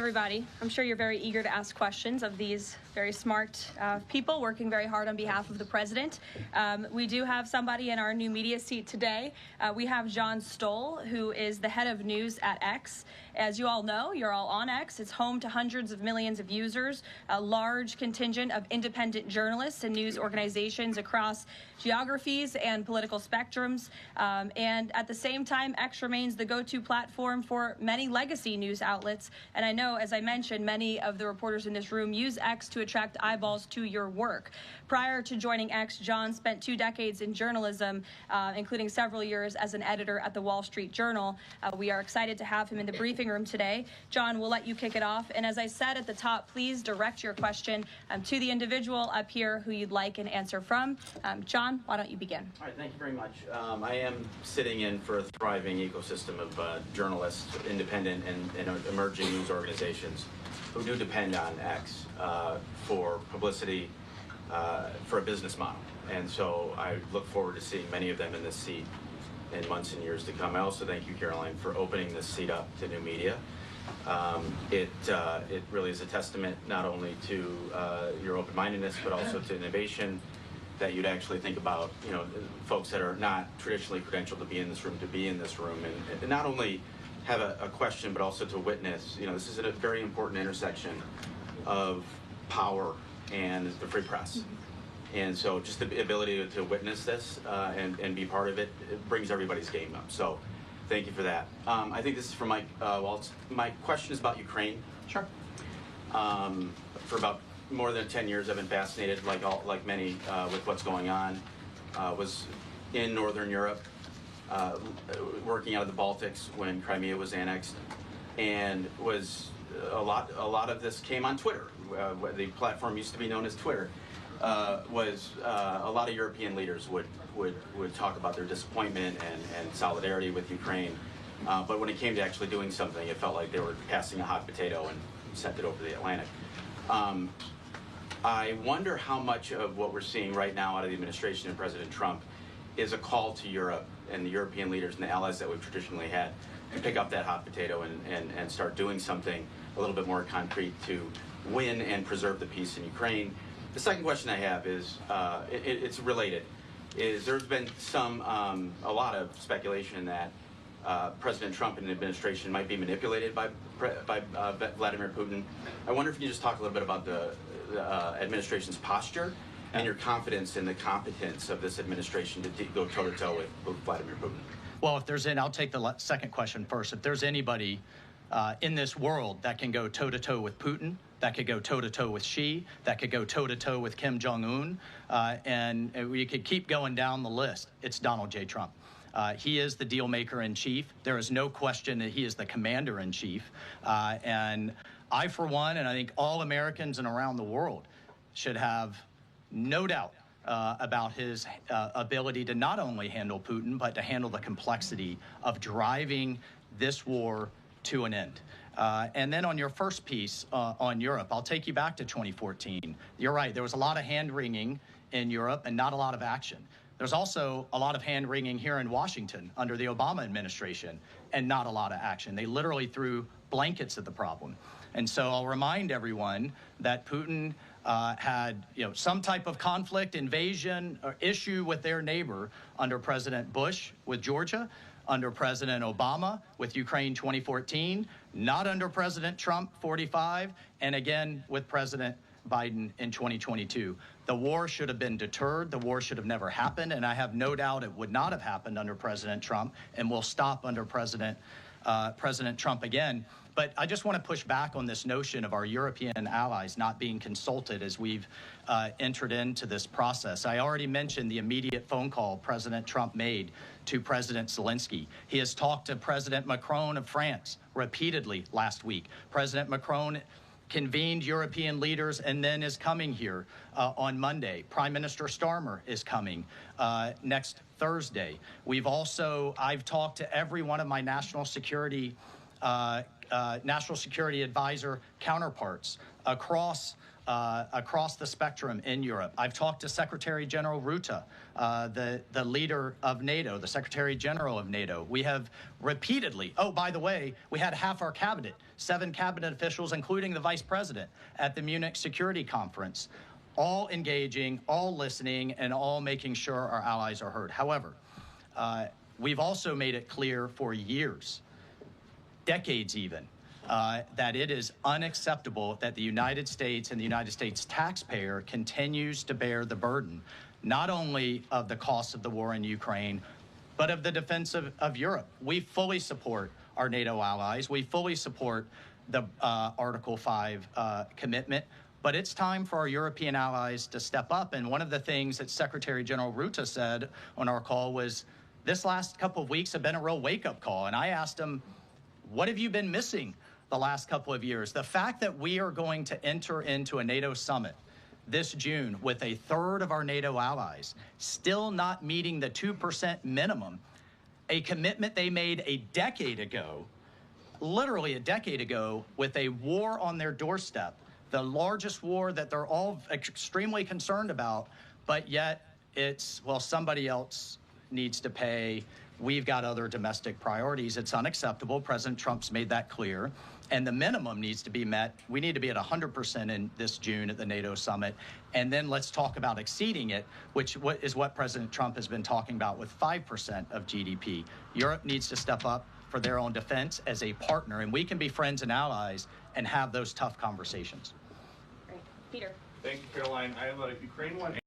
everybody. I'm sure you're very eager to ask questions of these very smart people working very hard on behalf of the president. We do have somebody in our new media seat today. We have John Stoll, who is the head of news at X. As you all know, you're all on X. It's home to hundreds of millions of users, a large contingent of independent journalists and news organizations across geographies and political spectrums. And at the same time, X remains the go-to platform for many legacy news outlets. And I know, as I mentioned, many of the reporters in this room use X to attract eyeballs to your work. Prior to joining X, John spent 2 decades in journalism, including several years as an editor at the Wall Street Journal. We are excited to have him in the briefing room today. John, we'll let you kick it off. And as I said at the top, please direct your question to the individual up here who you'd like an answer from. John, why don't you begin? All right, thank you very much. I am sitting in for a thriving ecosystem of journalists, independent and emerging news organizations who do depend on X for publicity, for a business model. And so I look forward to seeing many of them in this seat in months and years to come. I also thank you, Caroline, for opening this seat up to new media. It really is a testament not only to your open-mindedness, but also to innovation, that you'd actually think about, folks that are not traditionally credentialed to be in this room, and not only have a question, but also to witness. This is a very important intersection of power and the free press. And so just the ability to witness this and be part of it, it brings everybody's game up. So thank you for that. I think this is for Mike Waltz. My question is about Ukraine. Sure. For about more than 10 years, I've been fascinated, like many, with what's going on. Was in Northern Europe, working out of the Baltics when Crimea was annexed, and was a lot of this came on Twitter. The platform used to be known as Twitter. Was a lot of European leaders would talk about their disappointment and solidarity with Ukraine, but when it came to actually doing something, it felt like they were passing a hot potato and sent it over the Atlantic. I wonder how much of what we're seeing right now out of the administration and President Trump is a call to Europe and the European leaders and the allies that we've traditionally had to pick up that hot potato and start doing something a little bit more concrete to win and preserve the peace in Ukraine. The second question I have is, it's related, is there's been a lot of speculation that President Trump and the administration might be manipulated by Vladimir Putin. I wonder if you can just talk a little bit about the administration's posture and your confidence in the competence of this administration to go toe-to-toe with Vladimir Putin. Well, if there's I'll take the second question first. If there's anybody in this world that can go toe-to-toe with Putin, that could go toe-to-toe with Xi, that could go toe-to-toe with Kim Jong-un, and we could keep going down the list, it's Donald J. Trump. He is the deal maker in chief. There is no question that he is the commander in chief. And I, for one, and I think all Americans and around the world should have no doubt about his ability to not only handle Putin, but to handle the complexity of driving this war to an end. And then on your first piece on Europe, I'll take you back to 2014. You're right, there was a lot of hand-wringing in Europe and not a lot of action. There's also a lot of hand-wringing here in Washington under the Obama administration and not a lot of action. They literally threw blankets at the problem. And so I'll remind everyone that Putin had some type of conflict, invasion, or issue with their neighbor under President Bush with Georgia, under President Obama with Ukraine 2014, not under President Trump 45, and again with President Biden in 2022. The war should have been deterred. The war should have never happened, and I have no doubt it would not have happened under President Trump and will stop under President Trump again. But I just want to push back on this notion of our European allies not being consulted as we've entered into this process. I already mentioned the immediate phone call President Trump made to President Zelensky. He has talked to President Macron of France repeatedly last week. President Macron convened European leaders and then is coming here on Monday. Prime Minister Starmer is coming next Thursday. I've talked to every one of my national security advisor counterparts across across the spectrum in Europe. I've talked to Secretary General Rutte, the leader of NATO, the Secretary General of NATO. We have repeatedly, oh, by the way, we had half our cabinet, 7 cabinet officials, including the vice president, at the Munich Security Conference, all engaging, all listening, and all making sure our allies are heard. However, we've also made it clear for years, decades even, that it is unacceptable that the United States and the United States taxpayer continues to bear the burden, not only of the cost of the war in Ukraine, but of the defense of Europe. We fully support our NATO allies. We fully support the Article 5 commitment. But it's time for our European allies to step up. And one of the things that Secretary General Rutte said on our call was, this last couple of weeks have been a real wake-up call. And I asked him, what have you been missing the last couple of years? The fact that we are going to enter into a NATO summit this June with a third of our NATO allies still not meeting the 2% minimum, a commitment they made a decade ago, literally a decade ago, with a war on their doorstep, the largest war that they're all extremely concerned about, but yet it's, well, somebody else needs to pay. We've got other domestic priorities. It's unacceptable. President Trump's made that clear. And the minimum needs to be met. We need to be at 100% in this June at the NATO summit. And then let's talk about exceeding it, which is what President Trump has been talking about with 5% of GDP. Europe needs to step up for their own defense as a partner, and we can be friends and allies and have those tough conversations. Great. Peter. Thank you, Caroline. I have a Ukraine one.